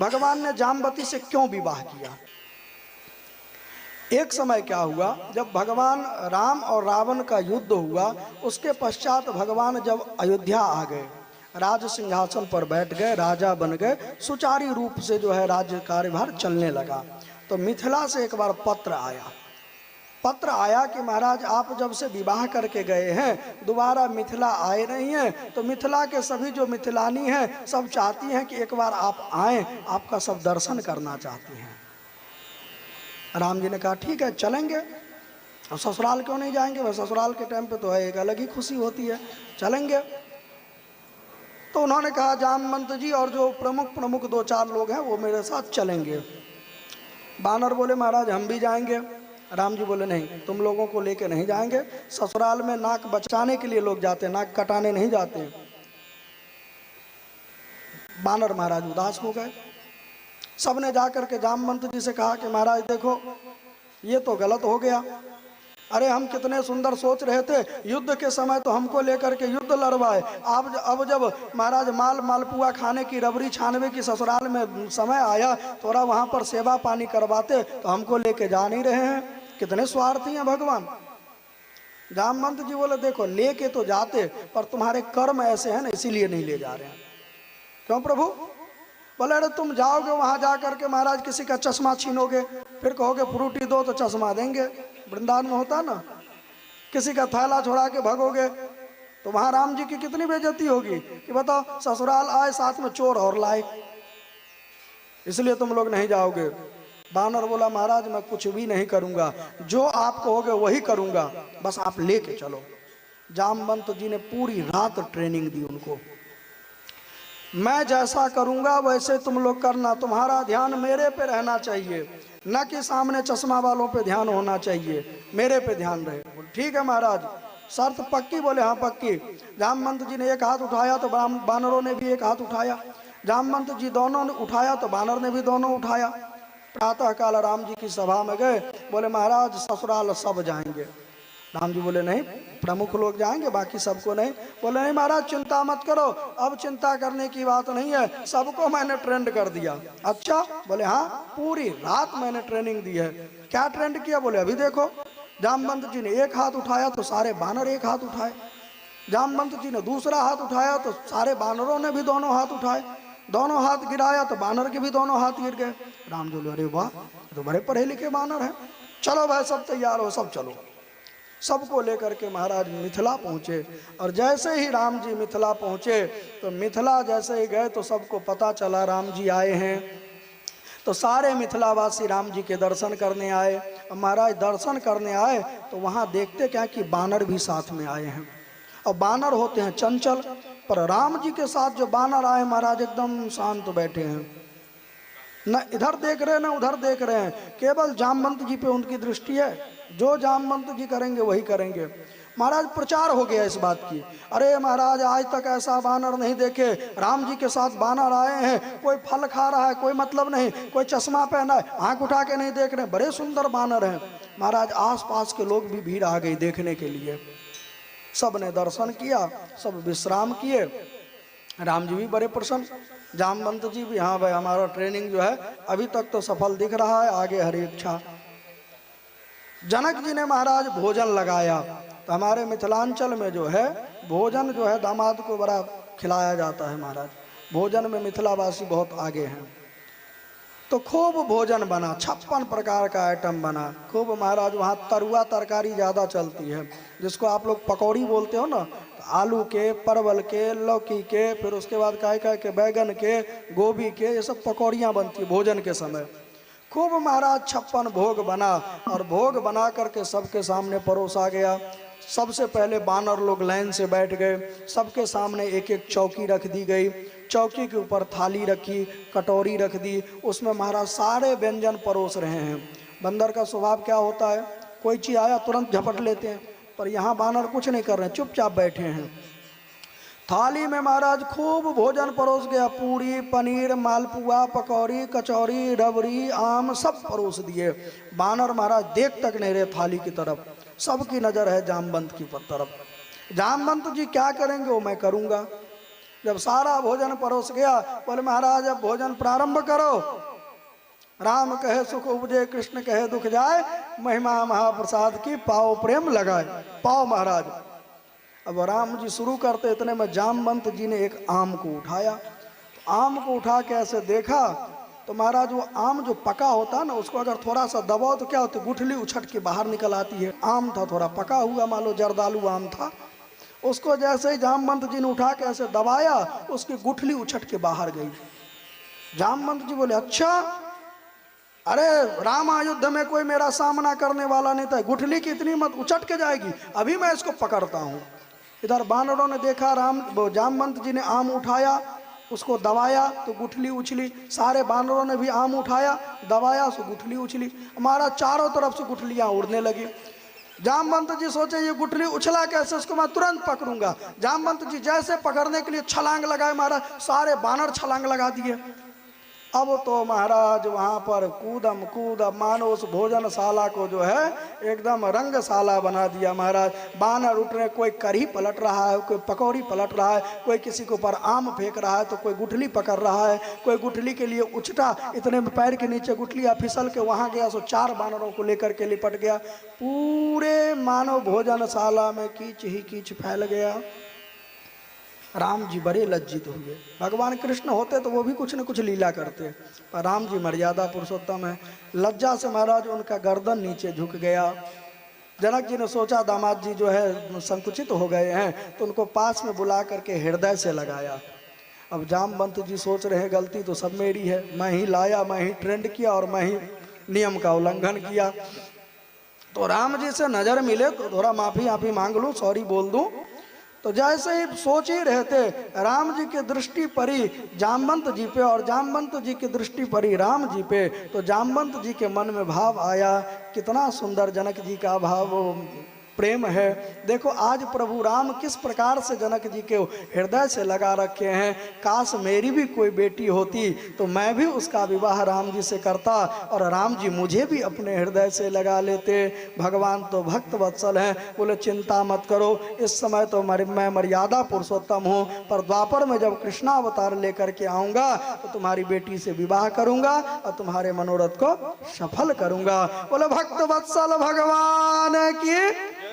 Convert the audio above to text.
भगवान ने जाम्बती से क्यों विवाह किया? एक समय क्या हुआ, जब भगवान राम और रावण का युद्ध हुआ, उसके पश्चात भगवान जब अयोध्या आ गए, राज सिंहासन पर बैठ गए, राजा बन गए, सुचारू रूप से जो है राज्य कार्यभार चलने लगा। तो मिथिला से एक बार पत्र आया कि महाराज आप जब से विवाह करके गए हैं दोबारा मिथिला आए नहीं हैं, तो मिथिला के सभी जो मिथिलानी हैं सब चाहती हैं कि एक बार आप आएं, आपका सब दर्शन करना चाहती हैं। राम जी ने कहा ठीक है चलेंगे, अब ससुराल क्यों नहीं जाएंगे, वह ससुराल के टाइम पे तो है एक अलग ही खुशी होती है, चलेंगे। तो उन्होंने कहा जामवंत जी और जो प्रमुख 2-4 लोग हैं वो मेरे साथ चलेंगे। बानर बोले महाराज हम भी जाएंगे। राम जी बोले नहीं, तुम लोगों को लेके नहीं जाएंगे, ससुराल में नाक बचाने के लिए लोग जाते हैं, नाक कटाने नहीं जाते। बानर महाराज उदास हो गए। सबने जाकर के जामवंत जी से कहा कि महाराज देखो ये तो गलत हो गया, अरे हम कितने सुंदर सोच रहे थे, युद्ध के समय तो हमको लेकर के युद्ध लड़वाए, अब जब महाराज मालपुआ खाने की, रबड़ी छानवे की ससुराल में समय आया, थोड़ा वहाँ पर सेवा पानी करवाते तो हमको लेके जा नहीं रहे हैं, कितने स्वार्थी हैं भगवान। जामवंत जी बोले देखो लेके तो जाते पर तुम्हारे कर्म ऐसे हैं ना इसीलिए नहीं ले जा रहे हैं। क्यों प्रभु? बोले अरे तुम जाओगे वहां जा करके महाराज किसी का चश्मा छीनोगे, फिर कहोगे फ्रूटी दो तो चश्मा देंगे, वृंदावन में होता ना, किसी का थैला छोड़ा के भगोगे तो वहां राम जी की कितनी बेइज्जती होगी कि बताओ ससुराल आए साथ में चोर और लाए, इसलिए तुम लोग नहीं जाओगे। बानर बोला महाराज मैं कुछ भी नहीं करूंगा, जो आप कहोगे वही करूंगा, बस आप लेके चलो। जामवंत जी ने पूरी रात ट्रेनिंग दी उनको, मैं जैसा करूंगा वैसे तुम लोग करना, तुम्हारा ध्यान मेरे पे रहना चाहिए, न कि सामने चश्मा वालों पे ध्यान होना चाहिए, मेरे पे ध्यान रहे। ठीक है महाराज, शर्त पक्की? बोले हाँ पक्की। जामवंत जी ने एक हाथ उठाया तो बानरों ने भी एक हाथ उठाया, जामवंत जी दोनों ने उठाया तो बानर ने भी दोनों उठाया। प्रातः काल राम जी की सभा में गए, बोले महाराज ससुराल सब जाएंगे। राम जी बोले नहीं, प्रमुख लोग जाएंगे बाकी सबको नहीं। बोले नहीं महाराज चिंता मत करो, अब चिंता करने की बात नहीं है, सबको मैंने ट्रेंड कर दिया। अच्छा? बोले हाँ पूरी रात मैंने ट्रेनिंग दी है। क्या ट्रेंड किया? बोले अभी देखो, जामवंत जी ने एक हाथ उठाया तो सारे बानर एक हाथ उठाए, जामवंत जी ने दूसरा हाथ उठाया तो सारे बानरों ने भी दोनों हाथ उठाए, दोनों हाथ गिराया तो बानर के भी दोनों हाथ गिर गए। राम जी बोले अरे वाह तो बड़े पढ़े लिखे बानर हैं, चलो भाई सब तैयार हो, सब चलो। सबको लेकर के महाराज मिथिला पहुँचे, और जैसे ही राम जी मिथिला पहुँचे तो मिथिला जैसे ही गए तो सबको पता चला राम जी आए हैं, तो सारे मिथिलावासी राम जी के दर्शन करने आए। और महाराज दर्शन करने आए तो वहाँ देखते क्या कि बानर भी साथ में आए हैं, और बानर होते हैं चंचल, पर राम जी के साथ जो बानर आए महाराज एकदम शांत बैठे हैं, न इधर देख रहे हैं न उधर देख रहे हैं, केवल जामवंत जी पे उनकी दृष्टि है, जो जामवंत जी करेंगे वही करेंगे। महाराज प्रचार हो गया इस बात की, अरे महाराज आज तक ऐसा बानर नहीं देखे, राम जी के साथ बानर आए हैं, कोई फल खा रहा है कोई मतलब नहीं, कोई चश्मा पहना है आंख उठा के नहीं देख रहे, बड़े सुंदर बानर हैं। महाराज आसपास के लोग भी भीड़ आ गई देखने के लिए, सब ने दर्शन किया, सब विश्राम किए। राम जी भी बड़े प्रसन्न, जामवंत जी भी हाँ भाई हमारा ट्रेनिंग जो है अभी तक तो सफल दिख रहा है, आगे हरी इच्छा। जनक जी ने महाराज भोजन लगाया, तो हमारे मिथिलांचल में जो है भोजन जो है दामाद को बड़ा खिलाया जाता है महाराज, भोजन में मिथिलावासी बहुत आगे हैं। तो खूब भोजन बना, 56 प्रकार का आइटम बना खूब महाराज। वहाँ तरुआ तरकारी ज़्यादा चलती है, जिसको आप लोग पकौड़ी बोलते हो ना, तो आलू के, परवल के, लौकी के, फिर उसके बाद काय के, बैगन के, गोभी के, ये सब पकौड़ियाँ बनती भोजन के समय। खूब महाराज 56 भोग बना, और भोग बना करके सबके सामने परोसा गया। सबसे पहले बानर लोग लाइन से बैठ गए, सबके सामने एक एक चौकी रख दी गई, चौकी के ऊपर थाली रखी, कटोरी रख दी, उसमें महाराज सारे व्यंजन परोस रहे हैं। बंदर का स्वभाव क्या होता है, कोई चीज़ आया तुरंत झपट लेते हैं, पर यहाँ बानर कुछ नहीं कर रहे हैं, चुपचाप बैठे हैं। थाली में महाराज खूब भोजन परोस गया, पूरी, पनीर, मालपुआ, पकौड़ी, कचौरी, रबड़ी, आम सब परोस दिए। बानर महाराज देख तक नहीं रहे थाली की तरफ, सबकी नज़र है जामवंत की तरफ। जामवंत जी क्या करेंगे वो मैं करूँगा। जब सारा भोजन परोस गया, बोले महाराज अब भोजन प्रारंभ करो। राम कहे सुख उपजे, कृष्ण कहे दुख जाए, महिमा महाप्रसाद की पाओ प्रेम लगाए। पाओ महाराज। अब राम जी शुरू करते, इतने में जामवंत जी ने एक आम को उठाया। तो आम को उठा के ऐसे देखा तो महाराज वो आम जो पका होता है ना, उसको अगर थोड़ा सा दबाओ तो क्या होता है, गुठली उछट के बाहर निकल आती है। आम था थोड़ा पका हुआ, मान लो जर्दालू आम था। उसको जैसे ही जामवंत जी ने उठा के ऐसे दबाया, उसकी गुठली उछट के बाहर गई। जामवंत जी बोले अच्छा, अरे राम युद्ध में कोई मेरा सामना करने वाला नहीं था, गुठली की इतनी मत उछट के जाएगी, अभी मैं इसको पकड़ता हूँ। इधर बानरों ने देखा, जामवंत जी ने आम उठाया, उसको दबाया तो गुठली उछली। सारे बानरों ने भी आम उठाया, दबाया, सो गुठली उछली। हमारा चारों तरफ से गुठलियाँ उड़ने लगी। जामवंत जी सोचे ये गुठली उछला कैसे, उसको मैं तुरंत पकड़ूंगा। जामवंत जी जैसे पकड़ने के लिए छलांग लगाए, महाराज सारे बानर छलांग लगा दिए। अब तो महाराज वहाँ पर कूदम मानो उस भोजनशाला को जो है एकदम रंगशाला बना दिया। महाराज बानर उठ रहे, कोई कढ़ी पलट रहा है, कोई पकौड़ी पलट रहा है, कोई किसी के ऊपर आम फेंक रहा है, तो कोई गुठली पकड़ रहा है, कोई गुठली के लिए उछटा, इतने में पैर के नीचे गुठलियाँ फिसल के वहाँ गया, सो 4 बानरों को लेकर के लिपट गया। पूरे मानो भोजनशाला में कीच ही कीच फैल गया। राम जी बड़े लज्जित हुए। भगवान कृष्ण होते तो वो भी कुछ न कुछ लीला करते, पर राम जी मर्यादा पुरुषोत्तम है। लज्जा से महाराज उनका गर्दन नीचे झुक गया। जनक जी ने सोचा दामाद जी जो है संकुचित हो गए हैं, तो उनको पास में बुला करके हृदय से लगाया। अब जामवंत जी सोच रहे हैं गलती तो सब मेरी है, मैं ही लाया, मैं ही ट्रेंड किया और मैं ही नियम का उल्लंघन किया। तो राम जी से नजर मिले तो थोड़ा माफी मांग लूँ, सॉरी बोल दूँ। तो जैसे ही सोच ही रहे थे, राम जी की दृष्टि पड़ी जामवंत जी पे और जामवंत जी की दृष्टि पड़ी राम जी पे। तो जामवंत जी के मन में भाव आया, कितना सुंदर जनक जी का भाव प्रेम है। देखो आज प्रभु राम किस प्रकार से जनक जी के हृदय से लगा रखे हैं। काश मेरी भी कोई बेटी होती तो मैं भी उसका विवाह राम जी से करता और राम जी मुझे भी अपने हृदय से लगा लेते। भगवान तो भक्त वत्सल हैं। बोले चिंता मत करो, इस समय तो मैं मर्यादा पुरुषोत्तम हूँ, पर द्वापर में जब कृष्णावतार लेकर के आऊँगा तो तुम्हारी बेटी से विवाह करूँगा और तुम्हारे मनोरथ को सफल करूँगा। बोले भक्त वत्सल भगवान की